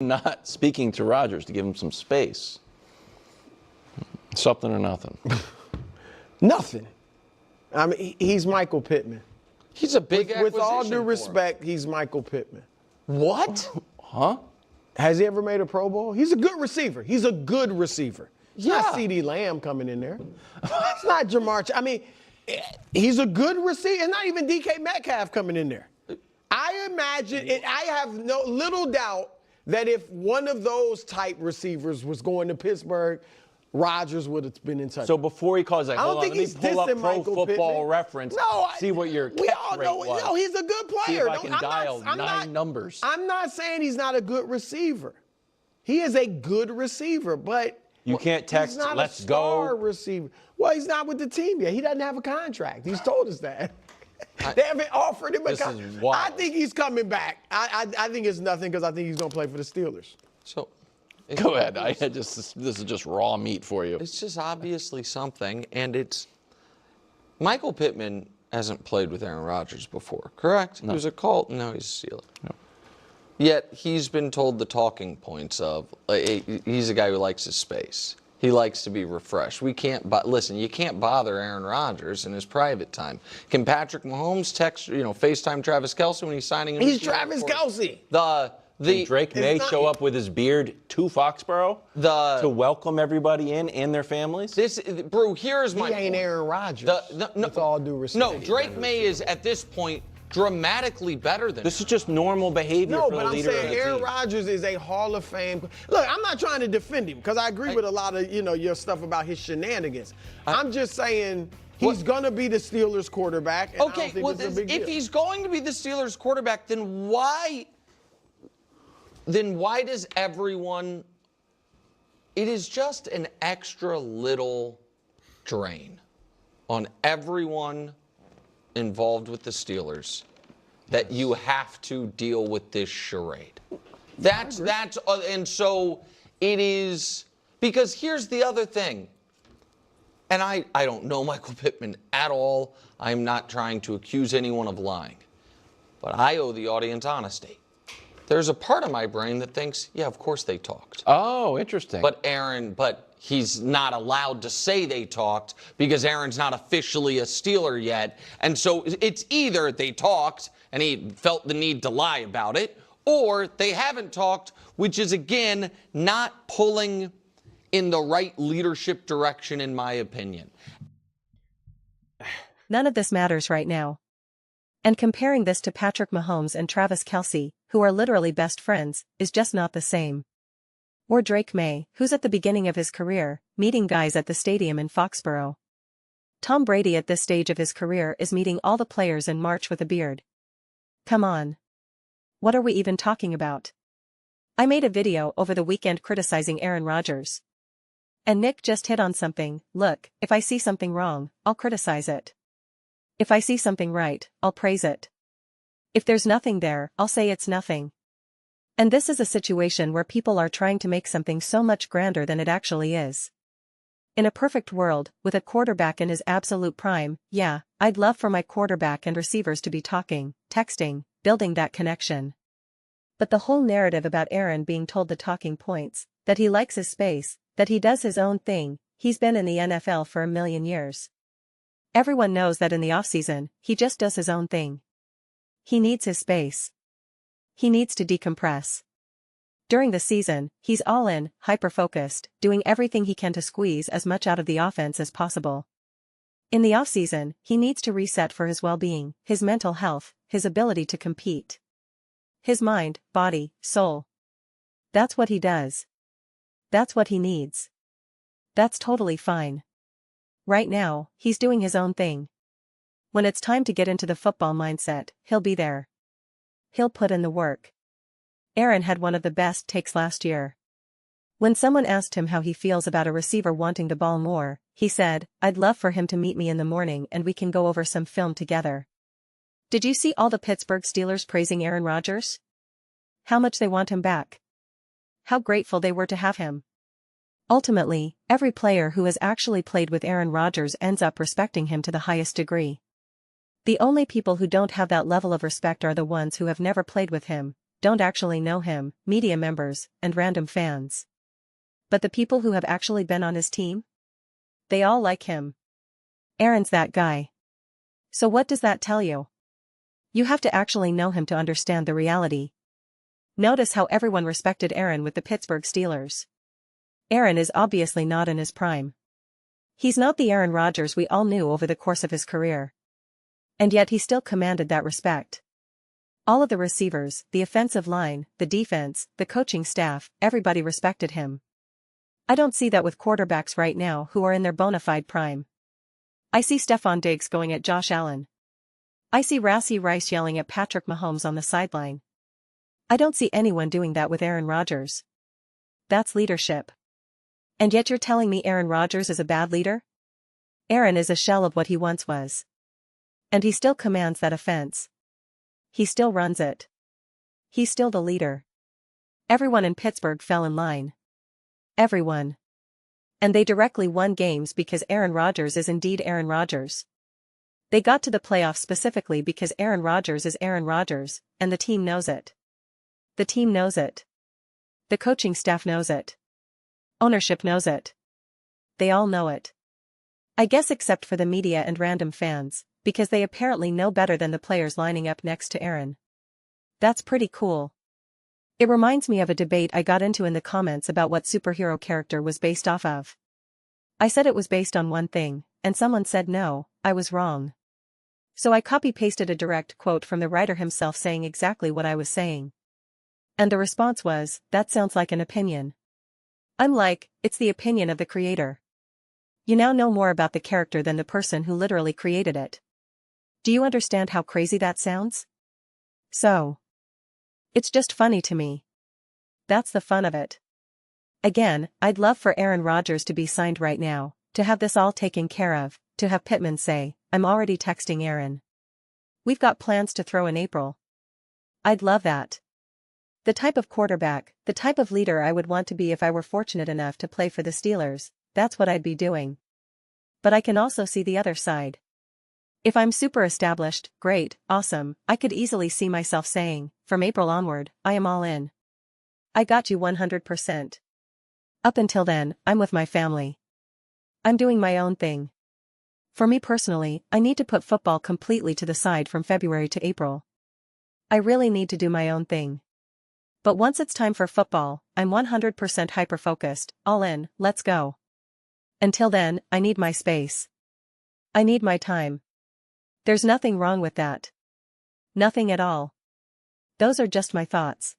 not speaking to Rodgers to give him some space. Something or nothing. Nothing. I mean, he's Michael Pittman. He's a big acquisition. With all due respect, he's Michael Pittman. What? Huh? Has he ever made a Pro Bowl? He's a good receiver. He's a good receiver. It's not CeeDee Lamb coming in there. It's not Jamar. I mean, he's a good receiver. It's not even DK Metcalf coming in there. I imagine it. I have no little doubt that if one of those type receivers was going to Pittsburgh, Rodgers would have been in touch. So before he calls that, hold on, let me pull up Pro Michael Football Pittman. Reference. See what your catch rate was. No, he's a good player. See if I can dial nine numbers. I'm not saying he's not a good receiver. He is a good receiver, but you can't text, he's not let's a star go. receiver. Well, he's not with the team yet. He doesn't have a contract. He's told us that. They haven't offered him a contract. I think he's coming back. I think it's nothing because I think he's going to play for the Steelers. So, go ahead. This is just raw meat for you. It's just obviously something, and it's Michael Pittman hasn't played with Aaron Rodgers befole, correct? No. He was a Colt, now he's a Steeler. No. Yet he's been told the talking points of he's a guy who likes his space. He likes to be refreshed. Listen, you can't bother Aaron Rodgers in his private time. Can Patrick Mahomes text, FaceTime Travis Kelce when he's signing him? He's Travis Kelce. Can Drake May show up with his beard to Foxborough to welcome everybody in and their families? Brew, here's my point. He ain't Aaron Rodgers, with all due respect. No, Drake May is, at this point, dramatically better than This is just normal behavior for the leader of the team. No, but I'm saying Aaron Rodgers is a Hall of Fame. Look, I'm not trying to defend him because I agree with a lot of your stuff about his shenanigans. I'm just saying he's going to be the Steelers quarterback. And Okay, I don't think it's a big deal. if he's going to be the Steelers quarterback, then why does everyone? It is just an extra little drain on everyone involved with the Steelers that you have to deal with this charade. And so it is, because here's the other thing, and I don't know Michael Pittman at all. I'm not trying to accuse anyone of lying, but I owe the audience honesty. There's a part of my brain that thinks, yeah, of course they talked. Oh, interesting. But he's not allowed to say they talked because Aaron's not officially a Steeler yet. And so it's either they talked and he felt the need to lie about it, or they haven't talked, which is, again, not pulling in the right leadership direction, in my opinion. None of this matters right now. And comparing this to Patrick Mahomes and Travis Kelce, who are literally best friends, is just not the same. Or Drake May, who's at the beginning of his career, meeting guys at the stadium in Foxborough. Tom Brady at this stage of his career is meeting all the players in March with a beard. Come on. What are we even talking about? I made a video over the weekend criticizing Aaron Rodgers. And Nick just hit on something. Look, if I see something wrong, I'll criticize it. If I see something right, I'll praise it. If there's nothing there, I'll say it's nothing. And this is a situation where people are trying to make something so much grander than it actually is. In a perfect world, with a quarterback in his absolute prime, yeah, I'd love for my quarterback and receivers to be talking, texting, building that connection. But the whole narrative about Aaron being told the talking points, that he likes his space, that he does his own thing, he's been in the NFL for a million years. Everyone knows that in the offseason, he just does his own thing. He needs his space. He needs to decompress. During the season, he's all in, hyper-focused, doing everything he can to squeeze as much out of the offense as possible. In the offseason, he needs to reset for his well-being, his mental health, his ability to compete. His mind, body, soul. That's what he does. That's what he needs. That's totally fine. Right now, he's doing his own thing. When it's time to get into the football mindset, he'll be there. He'll put in the work. Aaron had one of the best takes last year. When someone asked him how he feels about a receiver wanting the ball more, he said, "I'd love for him to meet me in the morning and we can go over some film together." Did you see all the Pittsburgh Steelers praising Aaron Rodgers? How much they want him back. How grateful they were to have him. Ultimately, every player who has actually played with Aaron Rodgers ends up respecting him to the highest degree. The only people who don't have that level of respect are the ones who have never played with him, don't actually know him, media members, and random fans. But the people who have actually been on his team? They all like him. Aaron's that guy. So what does that tell you? You have to actually know him to understand the reality. Notice how everyone respected Aaron with the Pittsburgh Steelers. Aaron is obviously not in his prime. He's not the Aaron Rodgers we all knew over the course of his career. And yet he still commanded that respect. All of the receivers, the offensive line, the defense, the coaching staff, everybody respected him. I don't see that with quarterbacks right now who are in their bona fide prime. I see Stefon Diggs going at Josh Allen. I see Rashee Rice yelling at Patrick Mahomes on the sideline. I don't see anyone doing that with Aaron Rodgers. That's leadership. And yet you're telling me Aaron Rodgers is a bad leader? Aaron is a shell of what he once was. And he still commands that offense. He still runs it. He's still the leader. Everyone in Pittsburgh fell in line. Everyone. And they directly won games because Aaron Rodgers is indeed Aaron Rodgers. They got to the playoffs specifically because Aaron Rodgers is Aaron Rodgers, and the team knows it. The team knows it. The coaching staff knows it. Ownership knows it. They all know it. I guess except for the media and random fans, because they apparently know better than the players lining up next to Aaron. That's pretty cool. It reminds me of a debate I got into in the comments about what superhero character was based off of. I said it was based on one thing, and someone said no, I was wrong. So I copy-pasted a direct quote from the writer himself saying exactly what I was saying. And the response was, that sounds like an opinion. I'm like, it's the opinion of the creator. You now know more about the character than the person who literally created it. Do you understand how crazy that sounds? So. It's just funny to me. That's the fun of it. Again, I'd love for Aaron Rodgers to be signed right now, to have this all taken care of, to have Pittman say, I'm already texting Aaron. We've got plans to throw in April. I'd love that. The type of quarterback, the type of leader I would want to be if I were fortunate enough to play for the Steelers, that's what I'd be doing. But I can also see the other side. If I'm super established, great, awesome, I could easily see myself saying, from April onward, I am all in. I got you 100%. Up until then, I'm with my family. I'm doing my own thing. For me personally, I need to put football completely to the side from February to April. I really need to do my own thing. But once it's time for football, I'm 100% hyper-focused, all in, let's go. Until then, I need my space. I need my time. There's nothing wrong with that. Nothing at all. Those are just my thoughts.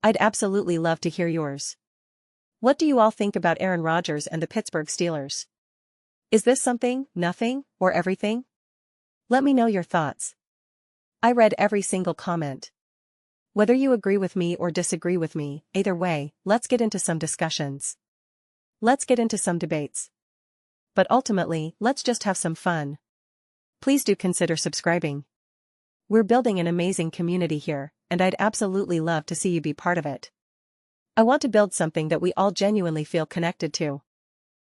I'd absolutely love to hear yours. What do you all think about Aaron Rodgers and the Pittsburgh Steelers? Is this something, nothing, or everything? Let me know your thoughts. I read every single comment. Whether you agree with me or disagree with me, either way, let's get into some discussions. Let's get into some debates. But ultimately, let's just have some fun. Please do consider subscribing. We're building an amazing community here, and I'd absolutely love to see you be part of it. I want to build something that we all genuinely feel connected to.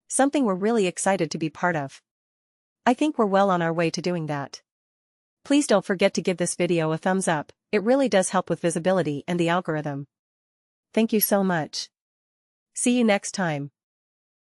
Something we're really excited to be part of. I think we're well on our way to doing that. Please don't forget to give this video a thumbs up, it really does help with visibility and the algorithm. Thank you so much. See you next time.